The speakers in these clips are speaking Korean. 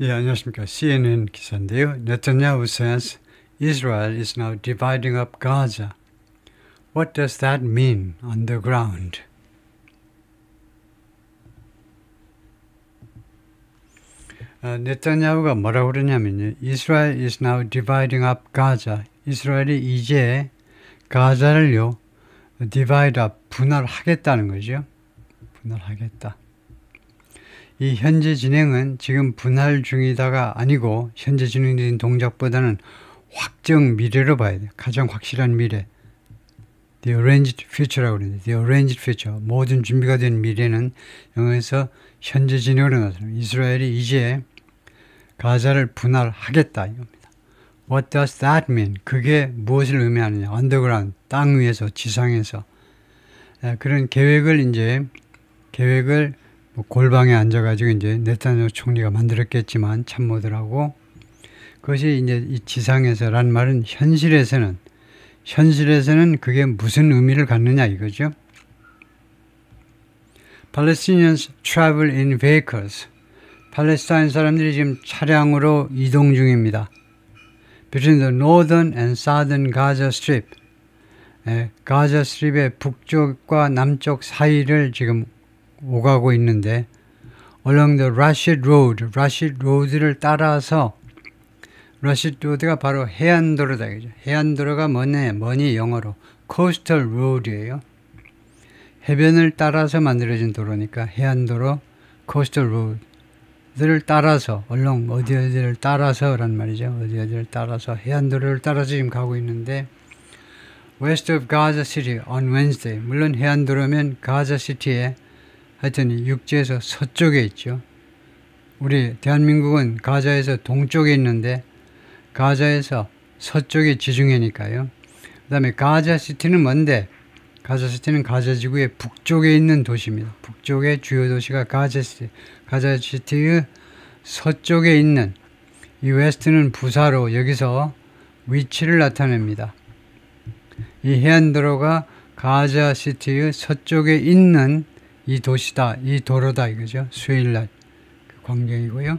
예, 안녕하십니까. CNN 기사인데요. Netanyahu says Israel is now dividing up Gaza. What does that mean on the ground? 네타냐후가 뭐라고 그러냐면요. Israel is now dividing up Gaza. 이스라엘이 이제 가자를요, divide up, 분할하겠다는 거죠. 분할하겠다. 이 현재 진행은 지금 분할 중이다가 아니고 현재 진행된 동작보다는 확정 미래로 봐야 돼요. 가장 확실한 미래. The arranged future라고 그러는데 The arranged future. 모든 준비가 된 미래는 영어에서 현재 진행으로 나타납니다. 이스라엘이 이제 가자를 분할하겠다 이겁니다. What does that mean? 그게 무엇을 의미하느냐? Underground, 땅 위에서, 지상에서. 그런 계획을 골방에 앉아가지고 이제 네타냐후 총리가 만들었겠지만 참모들하고 그것이 이제 이 지상에서란 말은 현실에서는 그게 무슨 의미를 갖느냐 이거죠. Palestinians travel in vehicles. 팔레스타인 사람들이 지금 차량으로 이동 중입니다. Between the northern and southern Gaza Strip. 가자 스트립의 북쪽과 남쪽 사이를 지금 오가고 있는데 along the Rashid Road를 따라서 Rashid Road가 바로 해안도로다. 해안도로가 뭐니 영어로 coastal road이에요. 해변을 따라서 만들어진 도로니까 해안도로 coastal road를 따라서 along 어디를 따라서란 말이죠. 어디를 따라서 해안도로를 따라서 지금 가고 있는데 west of Gaza City on Wednesday. 물론 해안도로면 가자 시티에 하여튼 육지에서 서쪽에 있죠. 우리 대한민국은 가자에서 동쪽에 있는데 가자에서 서쪽에 지중해니까요. 그 다음에 가자시티는 뭔데? 가자시티는 가자지구의 북쪽에 있는 도시입니다. 북쪽의 주요 도시가 가자시티. 가자시티의 서쪽에 있는 이 웨스트는 부사로 여기서 위치를 나타냅니다. 이 해안도로가 가자시티의 서쪽에 있는 이 도시다, 이 도로다 이거죠. 수요일날 그 광경이고요.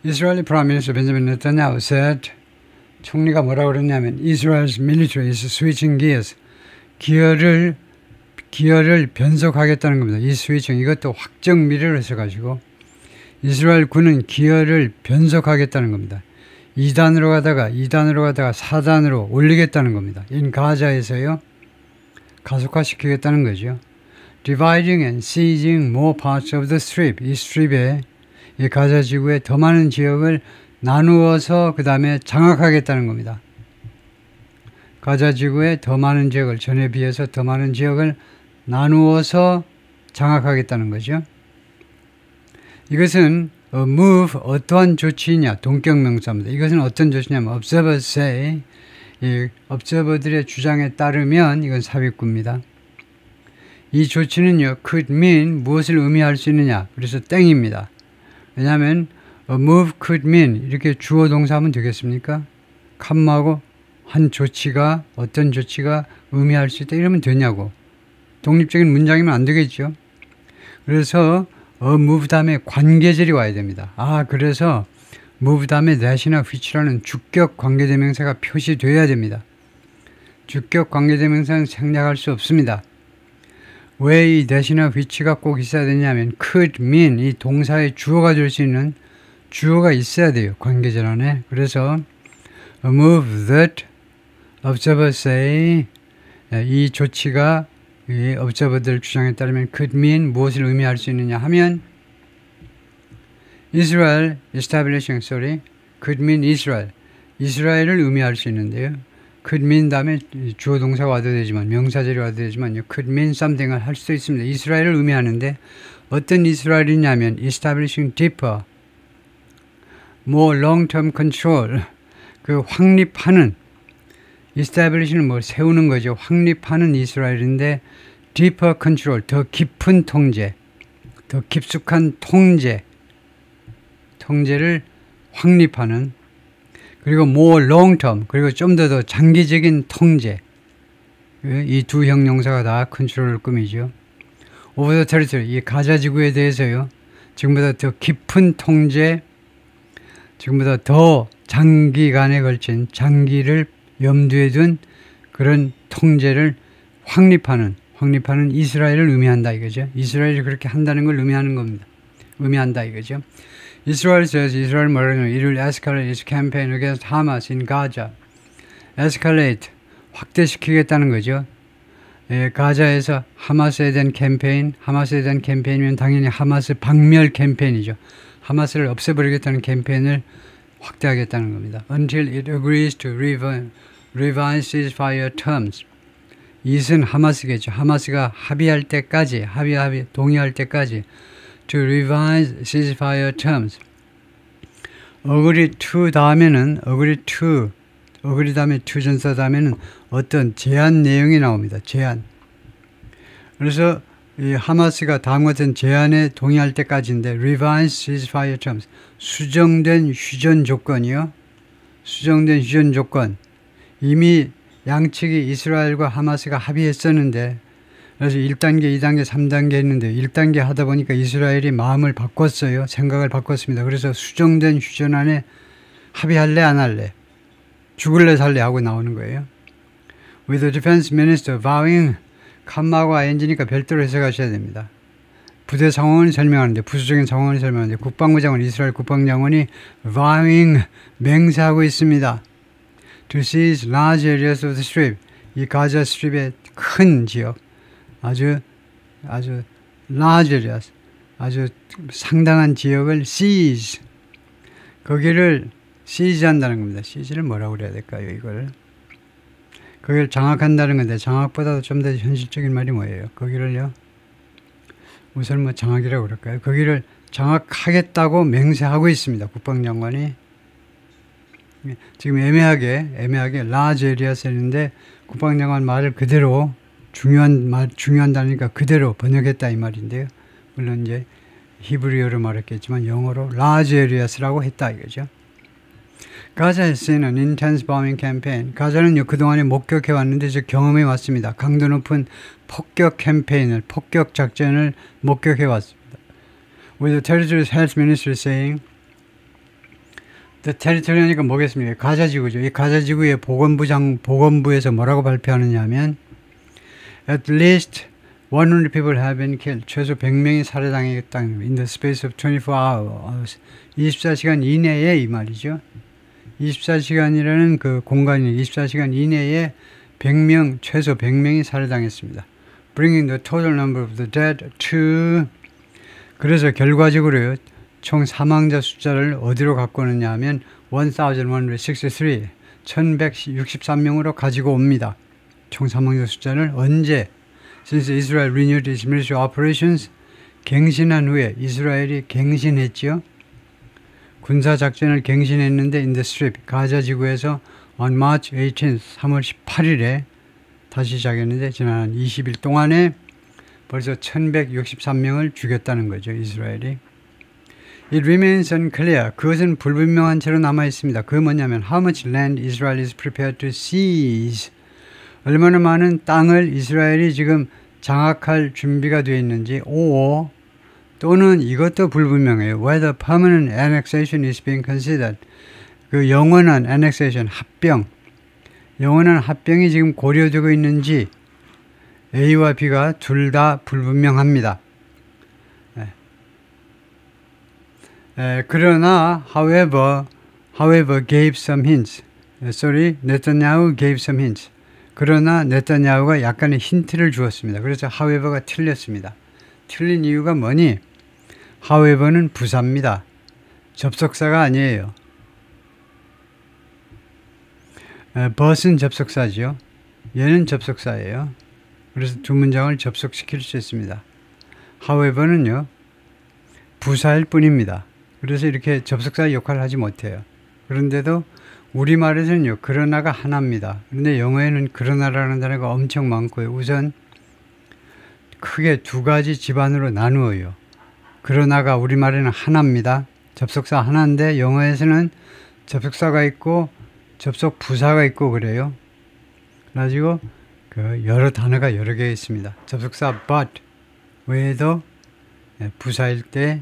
Israeli Prime Minister Benjamin Netanyahu said, 총리가 뭐라고 그랬냐면 Israel's military is switching gears. 기어를 변속하겠다는 겁니다. 이 스위칭, 이것도 확정 미래로 해서가지고 이스라엘 군은 기어를 변속하겠다는 겁니다. 2단으로 가다가 4단으로 올리겠다는 겁니다. 인 가자에서요. 가속화시키겠다는 거죠. Dividing and seizing more parts of the strip. 이 스트립에 이 가자 지구의 더 많은 지역을 나누어서 그 다음에 장악하겠다는 겁니다. 가자 지구의 더 많은 지역을 전에 비해서 더 많은 지역을 나누어서 장악하겠다는 거죠. 이것은 move 어떠한 조치냐 동격명사입니다. 이것은 어떤 조치냐면 observers say 이 observer들의 주장에 따르면 이건 삽입구입니다. 이 조치는요 could mean 무엇을 의미할 수 있느냐 그래서 땡입니다. 왜냐하면 move could mean 이렇게 주어 동사하면 되겠습니까? 컴마하고 한 조치가 어떤 조치가 의미할 수 있다 이러면 되냐고. 독립적인 문장이면 안 되겠죠. 그래서 move 다음에 관계절이 와야 됩니다. 그래서 move 다음에 that이나 which라는 주격 관계대명사가 표시되어야 됩니다. 주격 관계대명사는 생략할 수 없습니다. 왜 이 that이나 which가 꼭 있어야 되냐면 could mean 이 동사의 주어가 될 수 있는 주어가 있어야 돼요. 관계절 안에. 그래서 a move that observers say 이 조치가 이 observer들 주장에 따르면 could mean 무엇을 의미할 수 있느냐 하면 Israel establishing could mean 이스라엘을 의미할 수 있는데요. could mean 다음에 주어 동사가 와도 되지만 명사절이 와도 되지만 could mean something을 할 수도 있습니다. 이스라엘을 의미하는데 어떤 이스라엘이냐면 establishing deeper, more long-term control 그 확립하는 establish는 뭐 세우는 거죠. 확립하는 이스라엘인데 deeper control 더 깊은 통제, 더 깊숙한 통제를 확립하는 그리고 more long term 그리고 좀 더 장기적인 통제 이 두 형용사가 다 컨트롤을 꾸미죠. over the territory 이 가자 지구에 대해서요. 지금보다 더 깊은 통제 지금보다 더 장기간에 걸친 장기를 염두에 둔 그런 통제를 확립하는 이스라엘을 의미한다 이거죠. 이스라엘이 그렇게 한다는 걸 의미하는 겁니다. 의미한다 이거죠. Israel says 이스라엘 뭐라냐면 it will escalate its campaign against Hamas in Gaza. escalate 확대시키겠다는 거죠. 예, 가자에서 하마스에 대한 캠페인이면 당연히 하마스 박멸 캠페인이죠. 하마스를 없애버리겠다는 캠페인을 확대하겠다는 겁니다. Until it agrees to revise ceasefire terms. 이것은 하마스겠죠. 하마스가 합의할 때까지, 동의할 때까지 to revise ceasefire terms. agree to 다음에는 agree 다음에 to 전사 다음에는 어떤 제한 내용이 나옵니다. 제한. 그래서 이 하마스가 다음 같은 제안에 동의할 때까지인데 revise ceasefire terms. 수정된 휴전 조건이요. 수정된 휴전 조건. 이미 양측이 이스라엘과 하마스가 합의했었는데 그래서 1단계, 2단계, 3단계 했는데 1단계 하다 보니까 이스라엘이 마음을 바꿨어요. 생각을 바꿨습니다. 그래서 수정된 휴전안에 합의할래 안 할래? 죽을래 살래 하고 나오는 거예요. With the defense minister vowing 칸마고 ing니까 별도로 해석하셔야 됩니다. 부대 상황을 설명하는데 부수적인 상황을 설명하는데 국방부 장관 이스라엘 국방장관이 vowing 맹세하고 있습니다. To seize large areas of the strip 이 가자 스트립의 큰 지역 아주 large areas 아주 상당한 지역을 seize 거기를 seize 한다는 겁니다. seize를 뭐라고 그래야 될까요? 거기를 장악한다는 건데 장악보다도 좀 더 현실적인 말이 뭐예요? 거기를요 우선 뭐 장악이라고 그럴까요? 거기를 장악하겠다고 맹세하고 있습니다. 국방장관이 지금 애매하게 large areas 했는데 국방장관 말을 그대로 중요한다니까 그대로 번역했다 이 말인데요. 물론 이제 히브리어로 말했겠지만 영어로 large areas라고 했다 이거죠. 가자 has seen an intense bombing campaign. 가자는 그동안에 목격해 왔는데 즉 경험해 왔습니다. 강도 높은 폭격 작전을 목격해 왔습니다. With the territory's health minister saying The territory니까 뭐겠습니까? 가자지구죠. 이 가자지구의 보건부에서 뭐라고 발표하느냐 하면 At least 100 people have been killed. 최소 100명이 살해당했다는 in the space of 24 hours. 24시간 이내에 이 말이죠. 24시간이라는 그 공간이 24시간 이내에 최소 100명이 살해당했습니다. Bringing the total number of the dead to 그래서 결과적으로요. 총 사망자 숫자를 어디로 갖고 오느냐 하면 1163명으로 가지고 옵니다. 총 사망자 숫자를 언제 Since Israel renewed its military operations 갱신한 후에 이스라엘이 갱신했죠. 군사작전을 갱신했는데 in the strip 가자 지구에서 on March 18th 3월 18일에 다시 시작했는데 지난 20일 동안에 벌써 1163명을 죽였다는 거죠. 이스라엘이. It remains unclear. 그것은 불분명한 채로 남아있습니다. 그게 뭐냐면 How much land Israel is prepared to seize. 얼마나 많은 땅을 이스라엘이 지금 장악할 준비가 되어 있는지 또는 이것도 불분명해요. Whether permanent annexation is being considered. 그 영원한 annexation, 영원한 합병이 지금 고려되고 있는지 A와 B가 둘 다 불분명합니다. 그러나 however gave some hints. 네타냐후 gave some hints. 그러나 네타냐후가 약간의 힌트를 주었습니다. 그래서 however가 틀렸습니다. 틀린 이유가 뭐니? however는 부사입니다. 접속사가 아니에요. but은 접속사죠. 얘는 접속사예요. 그래서 두 문장을 접속시킬 수 있습니다. however는요. 부사일 뿐입니다. 그래서 이렇게 접속사 역할을 하지 못해요. 그런데도 우리말에서는요. 그러나가 하나입니다. 그런데 영어에는 그러나라는 단어가 엄청 많고요. 우선 크게 두 가지 집안으로 나누어요. 그러나가 우리말에는 하나입니다. 접속사 하나인데 영어에서는 접속사가 있고 접속 부사가 있고 그래요. 그래가지고 그 여러 단어가 여러 개 있습니다. 접속사 but 외에도 부사일 때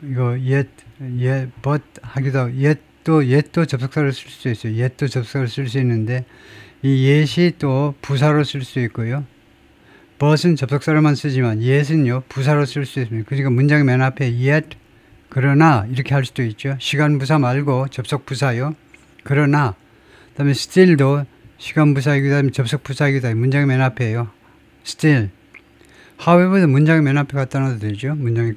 이거 but 하기도 하고 yet도 접속사로 쓸 수 있어요. yet도 접속사로 쓸 수 있는데 이 yet이 또 부사로 쓸 수 있고요. but은 접속사로만 쓰지만 yet은요 부사로 쓸 수 있습니다. 그러니까 문장의 맨 앞에 yet 그러나 이렇게 할 수도 있죠. 시간 부사 말고 접속 부사요. 그러나 그다음에 still도 시간 부사이기도 하면 접속 부사이기도 하면 문장의 맨 앞에요. still. however도 문장의 맨 앞에 갖다 놔도 되죠. 문장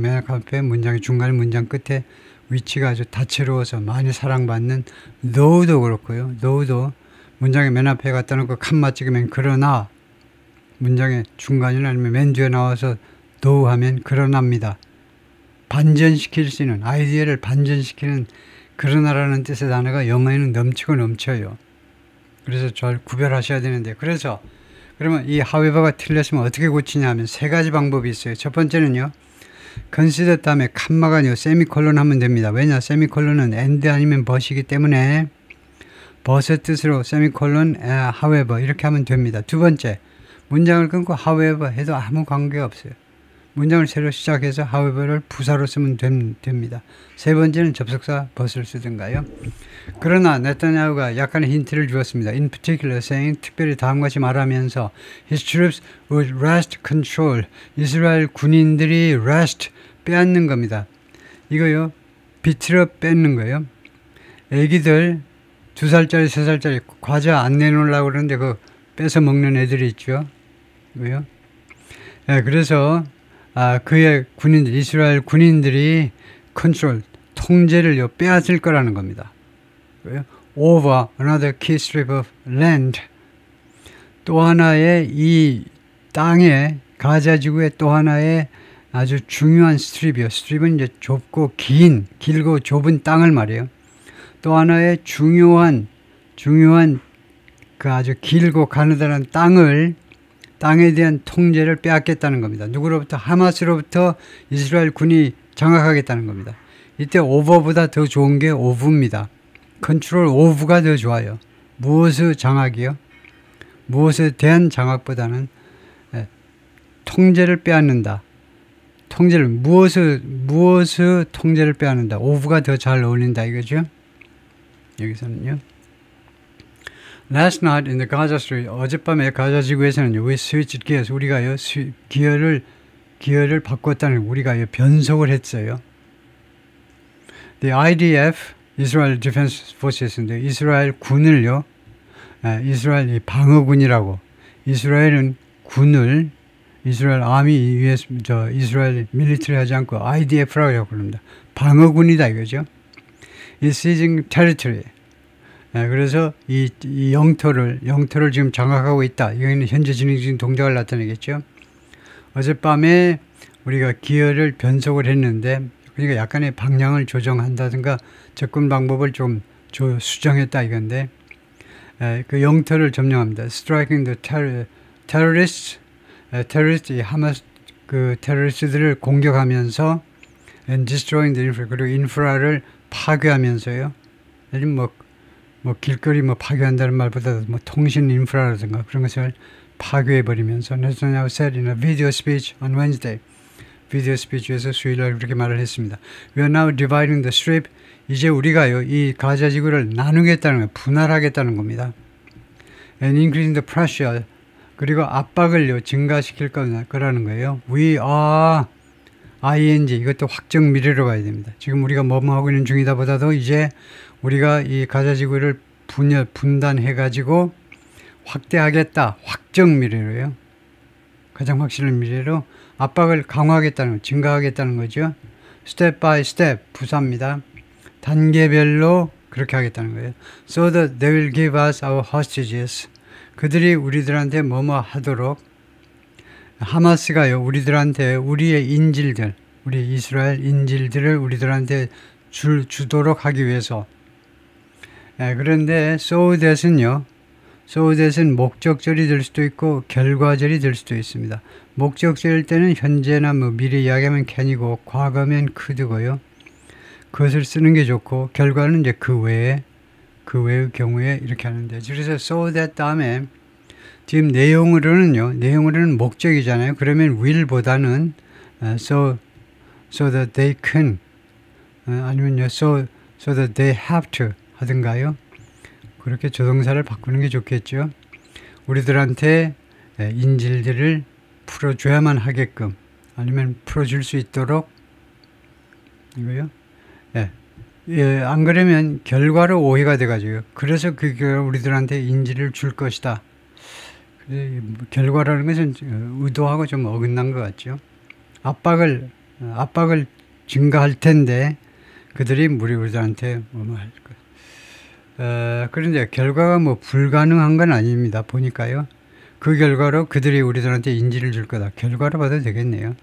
맨 앞에 문장의 중간 문장 끝에 위치가 아주 다채로워서 많이 사랑받는 though도 그렇고요. though도 문장의 맨 앞에 갖다 놓고 칸마 찍으면 그러나 문장의 중간이나 아니면 맨 뒤에 나와서 though 하면 그러나입니다. 반전시킬 수 있는 아이디어를 반전시키는 그러나라는 뜻의 단어가 영어에는 넘치고 넘쳐요. 그래서 잘 구별하셔야 되는데 그래서 그러면 이 however가 틀렸으면 어떻게 고치냐 하면 세 가지 방법이 있어요. 첫 번째는요. consider 다음에 칸마가 아니고 세미콜론 하면 됩니다. 왜냐 세미콜론은 and 아니면 but이기 때문에 but의 뜻으로 세미콜론 however 이렇게 하면 됩니다. 두 번째 문장을 끊고 however 해도 아무 관계가 없어요. 문장을 새로 시작해서 however를 부사로 쓰면 됩니다. 세 번째는 접속사 but을 쓰든가요. 그러나 네타냐후가 약간의 힌트를 주었습니다. In particular saying 특별히 다음과 같이 말하면서 His troops would wrest control. 이스라엘 군인들이 wrest 빼앗는 겁니다. 이거요 비틀어 뺏는 거예요. 애기들 2살짜리 3살짜리 과자 안 내놓으려고 그러는데 그 뺏어 먹는 애들이 있죠. 이거요. 네, 그래서 그의 군인들 이스라엘 군인들이 컨트롤 통제를 빼앗을 거라는 겁니다. over another key strip of land 또 하나의 이 땅에 가자지구의 또 하나의 아주 중요한 스트립이요. 스트립은 이제 좁고 길고 좁은 땅을 말이에요. 또 하나의 중요한 그 아주 길고 가느다란 땅에 대한 통제를 빼앗겠다는 겁니다. 누구로부터? 하마스로부터 이스라엘 군이 장악하겠다는 겁니다. 이때 over보다 더 좋은 게 over입니다. 컨트롤 over가 더 좋아요. 무엇의 장악이요? 무엇에 대한 장악보다는 통제를 빼앗는다. 무엇의 통제를 빼앗는다. over가 더 잘 어울린다 이거죠. 여기서는요. Last night in the Gaza Strip, 어젯밤에 가자 지구에서는요, we switched gears, 우리가요, 기어를 바꿨다는, 우리가요, 변속을 했어요. The IDF, Israel Defense Forces인데, 이스라엘 군을요, 이스라엘 방어군이라고, 이스라엘은 군을, 이스라엘 아미, 이스라엘 밀리터리 하지 않고 IDF라고 그럽니다. 방어군이다 이거죠. Is seizing territory. 그래서 이 영토를 지금 장악하고 있다. 이거는 현재 진행 중인 동작을 나타내겠죠. 어젯밤에 우리가 기어를 변속을 했는데, 그러니까 약간의 방향을 조정한다든가 접근 방법을 좀 수정했다 이건데, 그 영토를 점령합니다. Striking the terrorists, 이 하마스 그 테러리스트들을 공격하면서 and destroying the infra, 그리고 인프라를 파괴하면서요. 뭐 길거리 파괴한다는 말보다 통신 인프라라든가 그런 것을 파괴해버리면서 네타냐후 said in a video speech on Wednesday. 비디오 스피치에서 수요일날 그렇게 말을 했습니다. We are now dividing the strip. 이제 우리가요 이 가자 지구를 나누겠다는 거예요. 분할하겠다는 겁니다. And increasing the pressure. 그리고 압박을요 증가시킬 거라는 거예요. We are ing 이것도 확정 미래로 봐야 됩니다. 지금 우리가 뭐뭐 하고 있는 중이다 보다도 이제 우리가 이 가자지구를 분단해가지고 확대하겠다. 확정 미래로요. 가장 확실한 미래로 압박을 강화하겠다는, 증가하겠다는 거죠. 스텝 바이 스텝, 부사입니다. 단계별로 그렇게 하겠다는 거예요. So that they will give us our hostages. 그들이 우리들한테 뭐뭐 하도록 하마스가요. 우리들한테 우리의 인질들, 우리 이스라엘 인질들을 우리들한테 주도록 하기 위해서 그런데 so that은요. so that은 목적절이 될 수도 있고 결과절이 될 수도 있습니다. 목적절일 때는 현재나 미래 이야기하면 can이고 과거면 could고요. 그것을 쓰는 게 좋고 결과는 이제 그 외의 경우에 이렇게 하는데 그래서 so that 다음에 지금 내용으로는 목적이잖아요. 그러면 will보다는 so so that they can 아니면요 so that they have to 하든가요. 그렇게 조동사를 바꾸는 게 좋겠죠. 우리들한테 인질들을 풀어줘야만 하게끔 아니면 풀어줄 수 있도록 이거요. 안 그러면 결과로 오해가 돼가지고 그래서 우리들한테 인질을 줄 것이다. 결과라는 것은 의도하고 좀 어긋난 것 같죠. 압박을 증가할 텐데 그들이 우리들한테 뭐 할 것. 그런데 결과가 뭐 불가능한 건 아닙니다. 보니까요. 그 결과로 그들이 우리들한테 인지를 줄 거다. 결과로 봐도 되겠네요.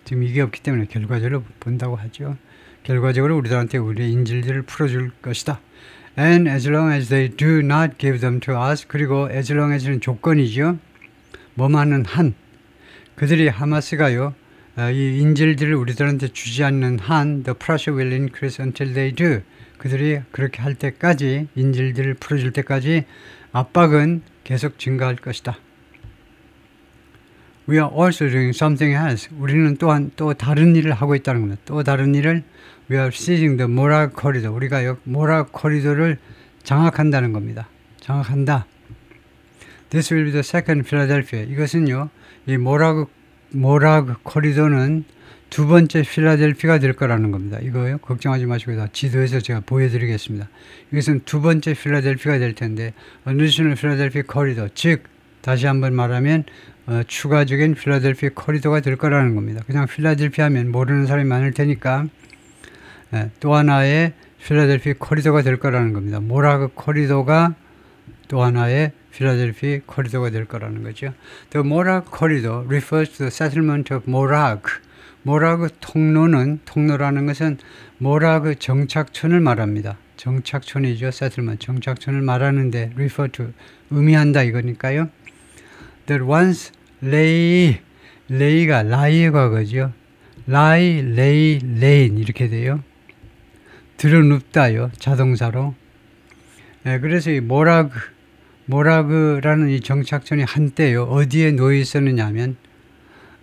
지금 이게 없기 때문에 결과적으로 본다고 하죠. 결과적으로 우리들한테 우리의 인질들을 풀어줄 것이다. And as long as they do not give them to us. 그리고 as long as는 조건이죠. 뭐만은 한. 그들이 하마스가요. 이 인질들을 우리들한테 주지 않는 한 the pressure will increase until they do. 그들이 그렇게 할 때까지 인질들을 풀어줄 때까지 압박은 계속 증가할 것이다. We are also doing something else. 우리는 또한 또 다른 일을 하고 있다는 겁니다. 또 다른 일을 We are seizing the Morak corridor. 우리가 모락 코리도를 장악한다는 겁니다. 장악한다. This will be the second Philadelphia. 이것은요, 이 모락 코리도는 두 번째 필라델피가 될 거라는 겁니다. 이거요, 걱정하지 마시고 지도에서 제가 보여드리겠습니다. 이것은 두 번째 필라델피가 될 텐데, Additional Philadelphia Corridor, 즉 다시 한번 말하면 추가적인 필라델피아 코리도가 될 거라는 겁니다. 그냥 필라델피아 하면 모르는 사람이 많을 테니까 또 하나의 필라델피아 코리도가 될 거라는 겁니다. 모라그 코리도가 또 하나의 필라델피아 코리도가 될 거라는 거죠. The Morak Corridor refers to the settlement of Morak. 모라그 통로라는 것은 모라그 정착촌을 말합니다. 정착촌이죠. settlement, 정착촌을 말하는데 refer to, 의미한다 이거니까요. That once lay가 lie의 과거죠. lie, lay, lain 이렇게 돼요. 드러눕다요. 자동사로. 그래서 이 모라그라는 이 정착촌이 한때요. 어디에 놓여 있었느냐 하면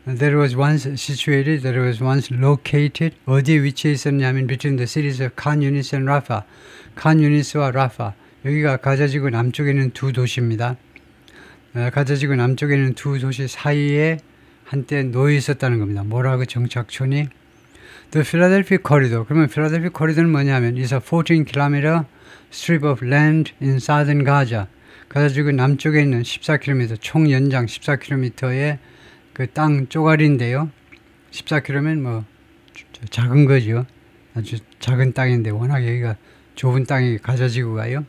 There was once situated, there was once located. 어디에 위치해 있었느냐 하면 between the cities of Khan Yunis and Rafah. 칸 유니스와 라파. 여기가 가자지구 남쪽에 있는 두 도시입니다. 가자지구 남쪽에 있는 두 도시 사이에 한때 놓여 있었다는 겁니다. 모라그 정착촌이. The Philadelphia Corridor. 그러면 필라델피아 코리도는 뭐냐면 is a 14km strip of land in southern Gaza. 가자지구 남쪽에 있는 14km, 총 연장 14km의 그 땅 쪼가리인데요. 14km면 뭐 작은 거죠. 아주 작은 땅인데 워낙 여기가 좁은 땅이 가자지구가요.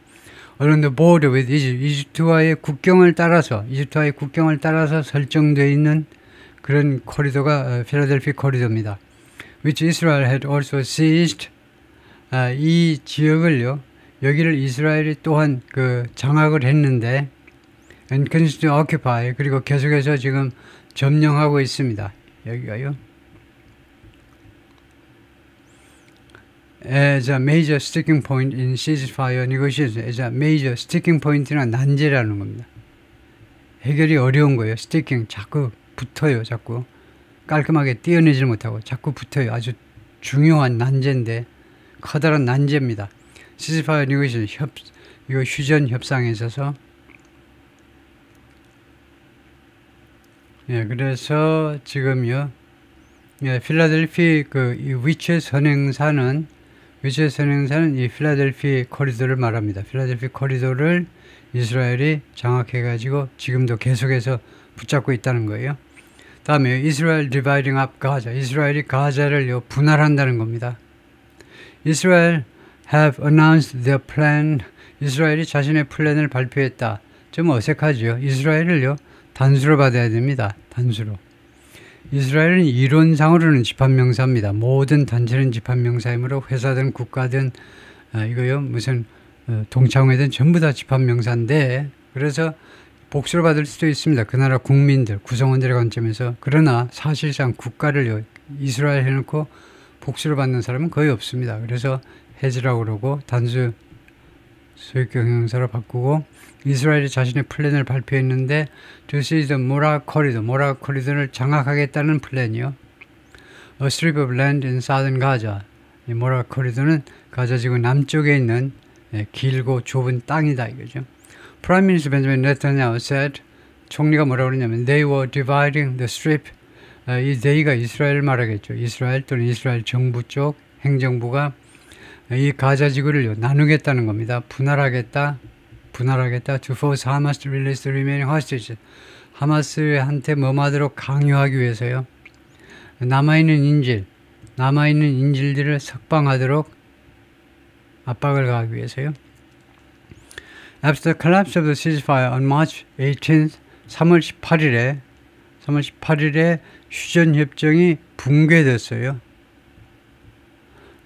Along the border with Egypt, 이집트와의 국경을 따라서 설정되어 있는 그런 코리도가 필라델피아 코리도입니다. Which Israel had also seized. 이 지역을요, 여기를 이스라엘이 또한 그 장악을 했는데, and continues to occupy. 그리고 계속해서 지금 점령하고 있습니다. 여기가요. As a major sticking point in ceasefire negotiations. As a major sticking point는 난제라는 겁니다. 해결이 어려운 거예요. sticking, 자꾸 붙어요. 자꾸 깔끔하게 떼어내지 못하고 자꾸 붙어요. 아주 중요한 난제인데 커다란 난제입니다. ceasefire negotiation, 이거 휴전 협상에 있어서 그래서 지금요, 필라델피아 이 위치 선행사는 이 필라델피아 코리도를 말합니다. 필라델피아 코리도를 이스라엘이 장악해가지고 지금도 계속해서 붙잡고 있다는 거예요. 다음에 이스라엘 dividing up Gaza. 이스라엘이 가자를 분할한다는 겁니다. Israel have announced their plan. 이스라엘이 자신의 플랜을 발표했다. 좀 어색하죠. 이스라엘을요, 단수로 받아야 됩니다. 단수로. 이스라엘은 이론상으로는 집합명사입니다. 모든 단체는 집합명사이므로 회사든 국가든 이거요, 무슨 동창회든 전부 다 집합명사인데, 그래서 복수를 받을 수도 있습니다. 그 나라 국민들, 구성원들의 관점에서. 그러나 사실상 국가를 이스라엘 해놓고 복수를 받는 사람은 거의 없습니다. 그래서 해지라고 그러고 단수 소유격 형용사로 바꾸고, 이스라엘이 자신의 플랜을 발표했는데 to seize the Morak Corridor, 모락 코리도를 장악하겠다는 플랜이요. A strip of land in southern Gaza. 이 모라 코리도는 가자 지구 남쪽에 있는 길고 좁은 땅이다 이거죠. Prime Minister Benjamin Netanyahu said, 총리가 뭐라고 그러냐면 they were dividing the strip. 이 they가 이스라엘 말하겠죠. 이스라엘 또는 이스라엘 정부 쪽 행정부가 이 가자 지구를 나누겠다는 겁니다. 분할하겠다 to force Hamas to release the remaining hostages. 하마스한테 머무도록 강요하기 위해서요. 남아있는 인질들을 석방하도록 압박을 가하기 위해서요. After the collapse of the ceasefire on March 18th, 3월 18일에 휴전협정이 붕괴됐어요.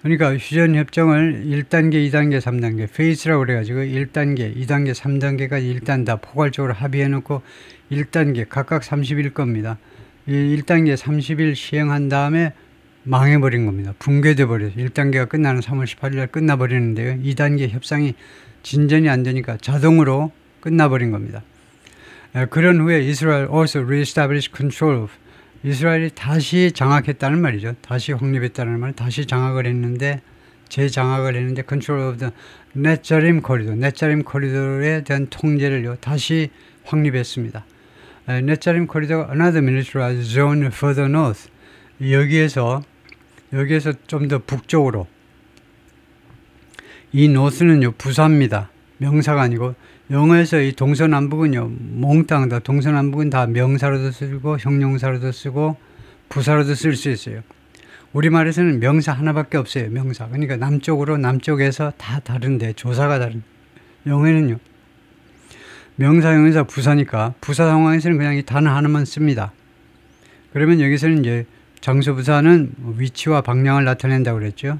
그러니까 휴전협정을 1단계, 2단계, 3단계, 페이스라고 그래가지고 1단계, 2단계, 3단계까지 일단 다 포괄적으로 합의해놓고 1단계 각각 30일 겁니다. 이 1단계 30일 시행한 다음에 망해버린 겁니다. 붕괴돼 버려서 1단계가 끝나는 3월 18일 날 끝나버리는데요. 2단계 협상이 진전이 안 되니까 자동으로 끝나버린 겁니다. 그런 후에 Israel also reestablished control of 이스라엘이 다시 장악했다는 말이죠. 다시 확립했다는 말, 다시 장악을 했는데 재장악을 했는데 control of the 넷자림 코리도, 넷자림 코리도에 대한 통제를 다시 확립했습니다. 넷자림 코리도가 another militarized zone further north. 여기에서 좀 더 북쪽으로 이 north는요 부사입니다. 명사가 아니고 영어에서 이 동서남북은요 몽땅 다 동서남북은 다 명사로도 쓰고 형용사로도 쓰고 부사로도 쓸 수 있어요. 우리말에서는 명사 하나밖에 없어요. 명사. 그러니까 남쪽에서 다 다른데 조사가 다른. 영어에는요 명사, 형용사, 부사니까 부사 상황에서는 그냥 이 단어 하나만 씁니다. 그러면 여기서는 이제 장소 부사는 위치와 방향을 나타낸다고 그랬죠.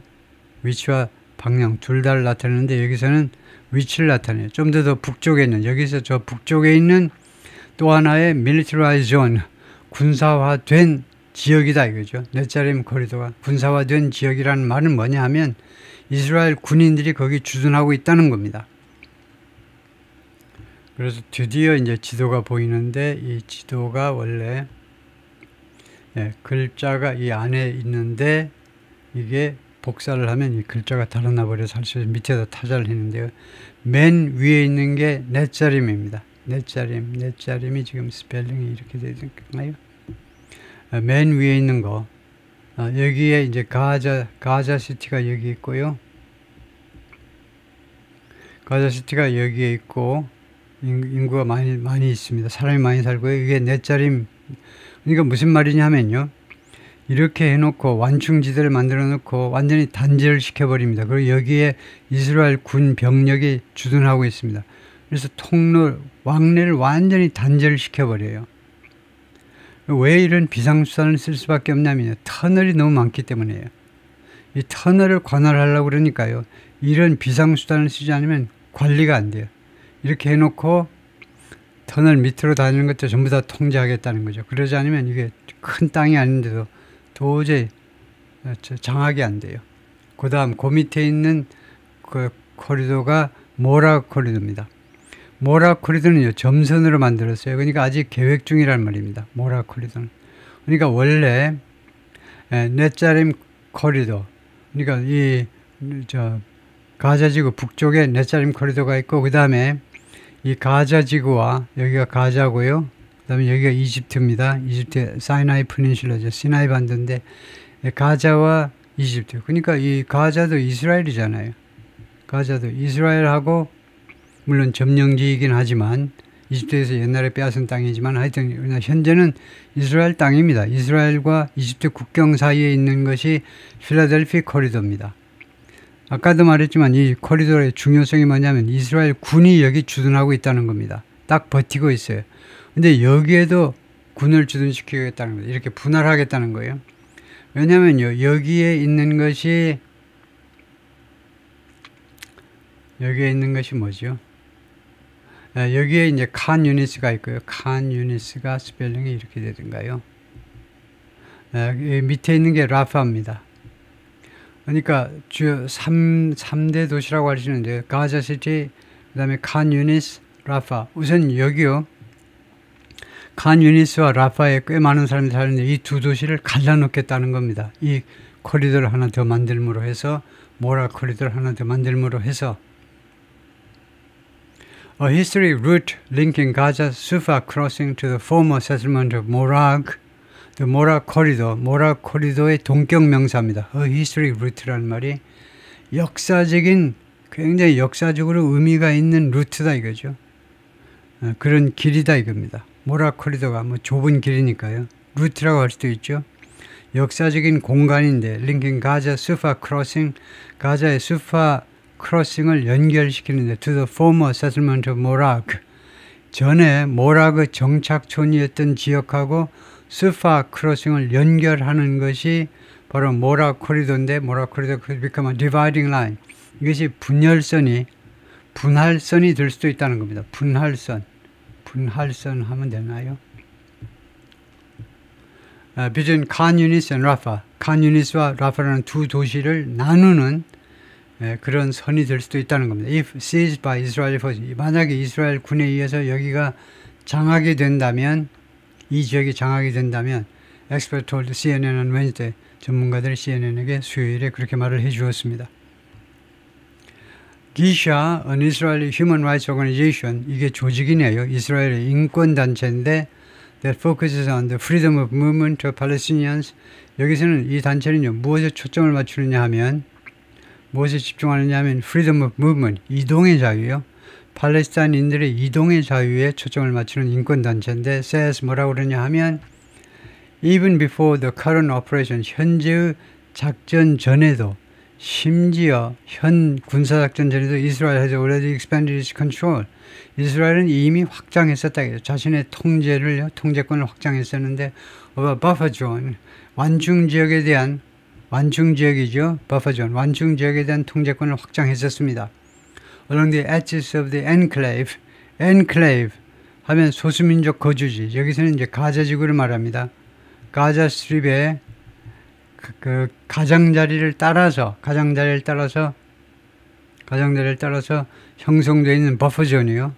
위치와 방향 둘 다를 나타내는데 여기서는 위치를 나타내요. 좀 더 북쪽에 있는, 여기서 저 북쪽에 있는 또 하나의 militarized zone, 군사화된 지역이다 이거죠. 넷자림 코리도가 군사화된 지역이라는 말은 뭐냐 하면 이스라엘 군인들이 거기 주둔하고 있다는 겁니다. 그래서 드디어 이제 지도가 보이는데 이 지도가 원래 글자가 이 안에 있는데 이게 복사를 하면 이 글자가 달아나 버려서 사실 밑에다 타자를 했는데요. 맨 위에 있는 게 넷자림입니다. 넷자림이 지금 스펠링이 이렇게 되어 있나요? 맨 위에 있는 거. 여기에 이제 가자 시티가 여기 있고요. 가자 시티가 여기에 있고 인구가 많이 있습니다. 사람이 많이 살고요. 이게 넷자림. 그러니까 무슨 말이냐 하면요. 이렇게 해놓고 완충지대를 만들어 놓고 완전히 단절을 시켜버립니다. 그리고 여기에 이스라엘 군 병력이 주둔하고 있습니다. 그래서 왕래를 완전히 단절을 시켜버려요. 왜 이런 비상수단을 쓸 수밖에 없냐면요. 터널이 너무 많기 때문이에요. 이 터널을 관할하려고 그러니까요. 이런 비상수단을 쓰지 않으면 관리가 안 돼요. 이렇게 해놓고 터널 밑으로 다니는 것도 전부 다 통제하겠다는 거죠. 그러지 않으면 이게 큰 땅이 아닌데도 도저히 장악이 안 돼요. 그 다음 그 밑에 있는 그 코리도가 모라 코리도입니다. 모라 코리도는요 점선으로 만들었어요. 그러니까 아직 계획 중이란 말입니다. 모라 코리도는. 그러니까 원래 넷자림 코리도, 그러니까 이 가자지구 북쪽에 넷자림 코리도가 있고 그 다음에 이 가자지구와 여기가 가자고요. 그 다음에 여기가 이집트입니다. 이집트 사이나이 프닌슐라죠. 시나이 반도인데 가자와 이집트. 그러니까 이 가자도 이스라엘이잖아요. 가자도 이스라엘하고 물론 점령지이긴 하지만 이집트에서 옛날에 빼앗은 땅이지만 하여튼 현재는 이스라엘 땅입니다. 이스라엘과 이집트 국경 사이에 있는 것이 필라델피 코리도입니다. 아까도 말했지만 이 코리도의 중요성이 뭐냐면 이스라엘 군이 여기 주둔하고 있다는 겁니다. 딱 버티고 있어요. 근데 여기에도 군을 주둔시키겠다는 거예요. 이렇게 분할하겠다는 거예요. 왜냐면요, 여기에 있는 것이 뭐죠? 여기에 이제 칸 유니스가 있고요. 칸 유니스가 스펠링이 이렇게 되던가요? 밑에 있는 게 라파입니다. 그러니까 주요 3대 도시라고 하시는데 가자시티, 그 다음에 칸 유니스, 라파. 우선 여기요. 칸 유니스와 라파에 꽤 많은 사람들이 사는데 이 두 도시를 갈라놓겠다는 겁니다. 이 코리도를 하나 더 만들므로 해서 모라 코리도를 하나 더 만들므로 해서 A history route linking Gaza Sufa crossing to the former settlement of Morag, the Mora corridor, 모라 코리도의 동격 명사입니다. A history route라는 말이 역사적인 굉장히 역사적으로 의미가 있는 루트다 이거죠. 그런 길이다 이겁니다. 모라 코리도가 뭐 좁은 길이니까요. 루트라고 할 수도 있죠. 역사적인 공간인데 링킹 가자 수파 크로싱, 가자의 수파 크로싱을 연결시키는데 to the former settlement of Morag, 전에 모라그 정착촌이었던 지역하고 수파 크로싱을 연결하는 것이 바로 모라 코리도인데 모라 코리도 become a dividing line. 이것이 분할선이 될 수도 있다는 겁니다. 분할선 하면 되나요? between 칸 유니스 and 라파, 칸 유니스와 라파라는 두 도시를 나누는 그런 선이 될 수도 있다는 겁니다. If seized by Israeli forces, 만약에 이스라엘 군에 의해서 여기가 장악이 된다면, 이 지역이 장악이 된다면, expert told CNN on Wednesday, 전문가들이 CNN에게 수요일에 그렇게 말을 해 주었습니다. 기샤, an Israeli human rights organization, 이게 조직이네요. 이스라엘의 인권단체인데 that focuses on the freedom of movement of Palestinians. 여기서는 이 단체는요, 무엇에 초점을 맞추느냐 하면, 무엇에 집중하느냐 하면 freedom of movement, 이동의 자유요. 팔레스타인인들의 이동의 자유에 초점을 맞추는 인권단체인데 says 뭐라고 그러냐 하면 even before the current operation, 현재의 작전 전에도, 심지어 현 군사작전 전에도 Israel has already expanded its control. 이스라엘은 이미 확장했었다. 자신의 통제권을 확장했었는데 of a buffer zone, 완충지역에 대한, 완충지역이죠. buffer zone, 완충지역에 대한 통제권을 확장했었습니다. along the edges of the enclave, enclave 하면 소수민족 거주지, 여기서는 이제 가자지구를 말합니다. 가자 스트립의 그 가장자리를 따라서 형성되어 있는 버퍼존이요.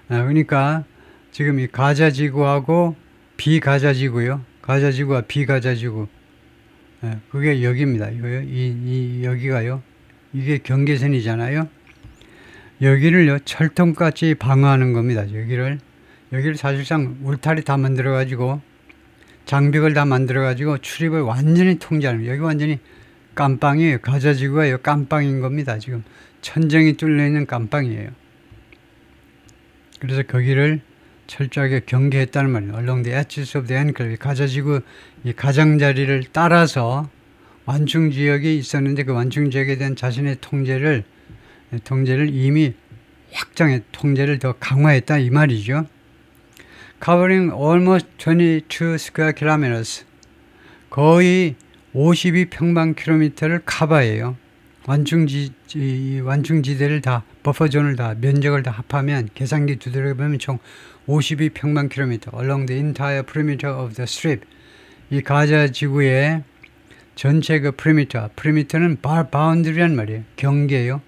그러니까 지금 이 가자지구하고 비가자지구요. 가자지구와 비가자지구. 그게 여기입니다. 이거요. 이 여기가요. 이게 경계선이잖아요. 여기를요 철통같이 방어하는 겁니다. 여기를 사실상 울타리 다 만들어가지고 장벽을 다 만들어가지고 출입을 완전히 통제하는, 여기 완전히 깜빵이에요. 가자지구가 깜빵인 겁니다. 지금 천정이 뚫려있는 깜빵이에요. 그래서 거기를 철저하게 경계했다는 말이에요. Along the edges of the enclave, 가자지구 이 가장자리를 따라서 완충지역이 있었는데 그 완충지역에 대한 자신의 통제를 이미 통제를 더 강화했다 이 말이죠. Covering almost 22 square kilometers, 거의 52평방킬로미터를 커버해요. 완충지대를 다, 버퍼존을 다, 면적을 다 합하면, 계산기 두드려보면 총 52평방킬로미터, along the entire perimeter of the strip. 이 가자 지구의 전체 그 perimeter는 boundary란 말이에요. 경계예요.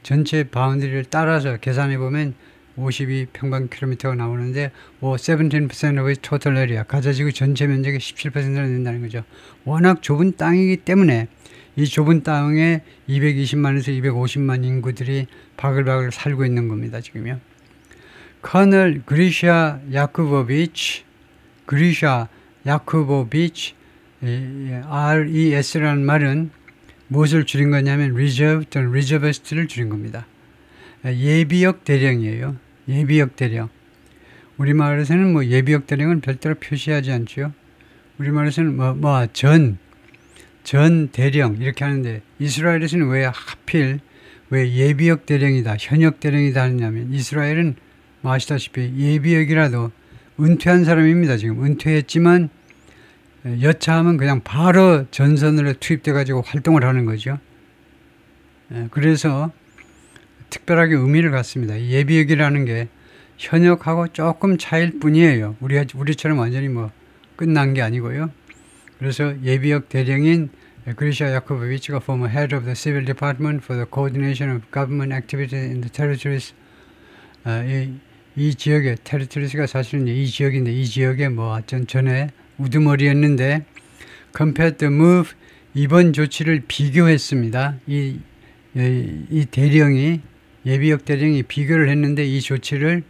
전체 바운드리를 따라서 계산해보면 52평방킬로미터가 나오는데 17% of its total area, 가자지구 전체 면적의 17%나 된다는 거죠. 워낙 좁은 땅이기 때문에 이 좁은 땅에 220만에서 250만 인구들이 바글바글 살고 있는 겁니다. 지금요. 커널 그리샤 야쿠보비치, RES라는 말은 무엇을 줄인 거냐면 reserve 또는 reservist를 줄인 겁니다. 예비역 대령이에요. 예비역 대령. 우리말에서는 뭐 예비역 대령은 별도로 표시하지 않죠. 우리말에서는 전 대령 이렇게 하는데 이스라엘에서는 왜 하필 왜 예비역 대령이다, 현역 대령이다 하냐면 이스라엘은 뭐 아시다시피 예비역이라도 은퇴한 사람입니다. 지금 은퇴했지만 여차하면 그냥 바로 전선으로 투입돼 가지고 활동을 하는 거죠. 그래서 특별하게 의미를 갖습니다. 예비역이라는 게 현역하고 조금 차이일 뿐이에요. 우리처럼 완전히 뭐 끝난 게 아니고요. 그래서 예비역 대령인 그리샤 야코보비치가 former head of the civil department for the coordination of government activities in the territories, 이 이 지역에 테리토리스가 사실은 이 지역인데 이 지역에 뭐 전에 우두머리였는데 compared the move 이번 조치를 비교했습니다. 이 대령이 예비역 대령이 비교를 했는데 이 조치를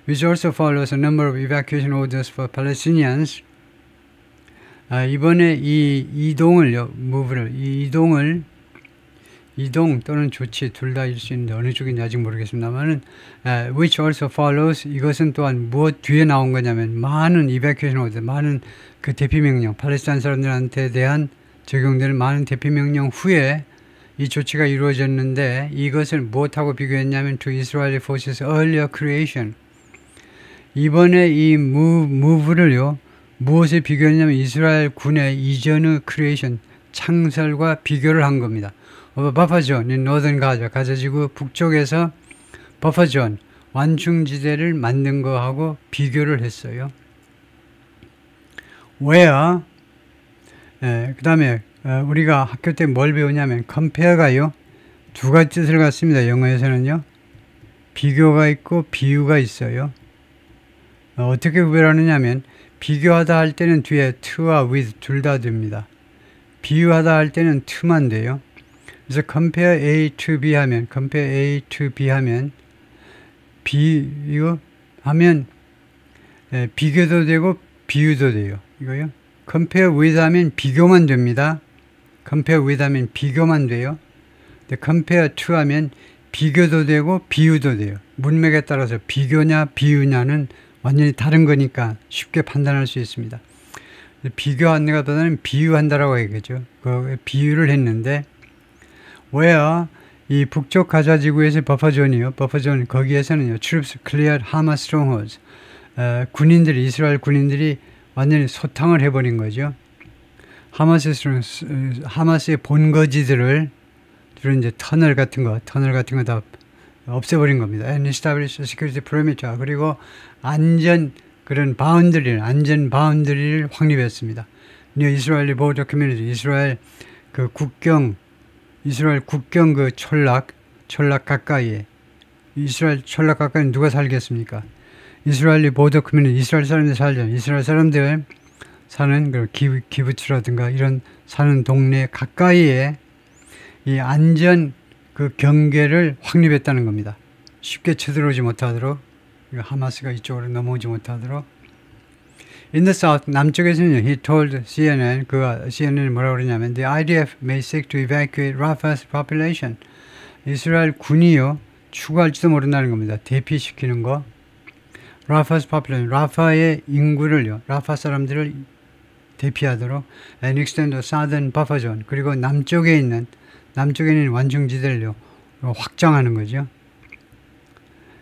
which also follows a number of evacuation orders for Palestinians. 이번에 이 이동을요, move를 이동 또는 조치 둘 다일 수 있는데 어느 쪽인지 아직 모르겠습니다만은 which also follows 이것은 또한 무엇 뒤에 나온 거냐면 많은 evacuation order, 많은 그 대피명령, 팔레스타인 사람들한테 대한 적용되는 많은 대피명령 후에 이 조치가 이루어졌는데 이것을 무엇하고 비교했냐면 to Israeli forces earlier creation. 이번에 이 move를요 무엇에 비교했냐면 이스라엘 군의 이전의 creation, 창설과 비교를 한 겁니다. 버퍼 존, 노던 가자 지구 북쪽에서 버퍼 존, 완충지대를 만든 거하고 비교를 했어요. where 그 다음에 우리가 학교 때 뭘 배우냐면 compare가요 두 가지 뜻을 갖습니다. 영어에서는요 비교가 있고 비유가 있어요. 어떻게 구별하느냐면 비교하다 할 때는 뒤에 to와 with 둘 다 됩니다. 비유하다 할 때는 to만 돼요. 그래서 compare A to B 하면 compare A to B 하면 비교하면 비교도 되고 비유도 돼요. 이거요. compare with 하면 비교만 됩니다. compare with 하면 비교만 돼요. 근데 compare to 하면 비교도 되고 비유도 돼요. 문맥에 따라서 비교냐 비유냐는 완전히 다른 거니까 쉽게 판단할 수 있습니다. 비교하는 것보다는 비유한다라고 얘기하죠. 그 비유를 했는데 where 이 북쪽 가자 지구에서 버퍼존이요. 버퍼존 거기에서는요. troops cleared Hamas strongholds. 군인들이 이스라엘 군인들이 완전히 소탕을 해버린 거죠. 하마스의 본거지들을 주로 이제 터널 같은 거 다 없애버린 겁니다. And establish a security perimeter. 그리고 안전 바운드리를 확립했습니다. 이스라엘 보더 커뮤니티, 이스라엘 국경 그 철락 가까이에 이스라엘 철락 가까이에 누가 살겠습니까? 이스라엘 보더 커뮤니티, 이스라엘 사람들 살잖아요. 이스라엘 사람들 사는 그 기부츠라든가 이런 사는 동네 가까이에 이 안전 그 경계를 확립했다는 겁니다. 쉽게 쳐들어오지 못하도록 하마스가 이쪽으로 넘어오지 못하도록. In the south, 남쪽에서는 he told CNN, CNN이 뭐라고 그러냐면 the IDF may seek to evacuate Rafah's population. 이스라엘 군이요 추구할지도 모른다는 겁니다. 대피시키는 거. Rafah's population, 라파의 인구를요, 라파 사람들을 대피하도록 and extend the southern buffer zone. 그리고 남쪽에 있는 완충지대를요 확장하는 거죠.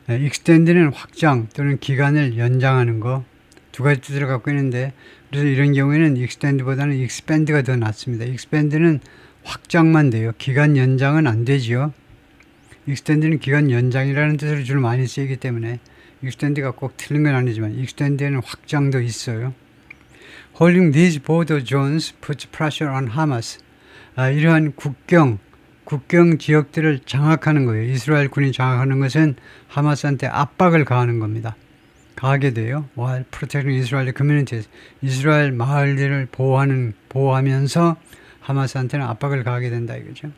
extend는 확장 또는 기간을 연장하는 거 두 가지 뜻을 갖고 있는데 그래서 이런 경우에는 extend보다는 expand가 더 낫습니다. expand는 확장만 돼요. 기간 연장은 안 되지요. extend는 기간 연장이라는 뜻으로 주로 많이 쓰이기 때문에 extend가 꼭 틀린 건 아니지만 extend에는 확장도 있어요. Holding these border zones puts pressure on Hamas. 이러한 국경 지역들을 장악하는 거예요. 이스라엘 군이 장악하는 것은 하마스한테 압박을 가하는 겁니다. 가하게 돼요. While protecting Israeli communities. 이스라엘 마을들을 보호하면서 하마스한테는 압박을 가하게 된다 이거죠.